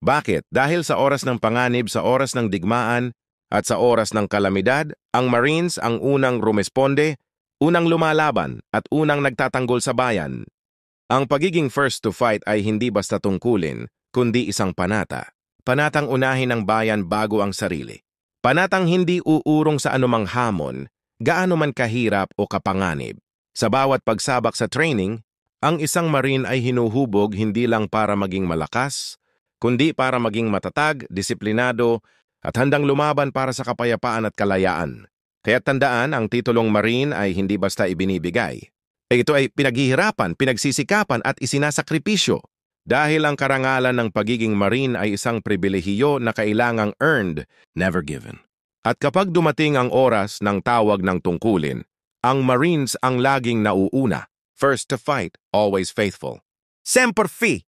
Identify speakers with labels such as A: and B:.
A: Bakit? Dahil sa oras ng panganib, sa oras ng digmaan, at sa oras ng kalamidad, ang Marines ang unang rumesponde, unang lumalaban, at unang nagtatanggol sa bayan. Ang pagiging first to fight ay hindi basta tungkulin, kundi isang panata. Panatang unahin ang bayan bago ang sarili. Panatang hindi uurong sa anumang hamon, gaano man kahirap o kapanganib. Sa bawat pagsabak sa training, ang isang Marine ay hinuhubog hindi lang para maging malakas, kundi para maging matatag, disiplinado, at handang lumaban para sa kapayapaan at kalayaan. Kaya tandaan, ang titulong Marine ay hindi basta ibinibigay. Ito ay pinaghihirapan, pinagsisikapan at isinasakripisyo. Dahil ang karangalan ng pagiging Marine ay isang pribilehiyo na kailangang earned, never given. At kapag dumating ang oras ng tawag ng tungkulin, ang Marines ang laging nauuna. First to fight, always faithful.
B: Semper Fi!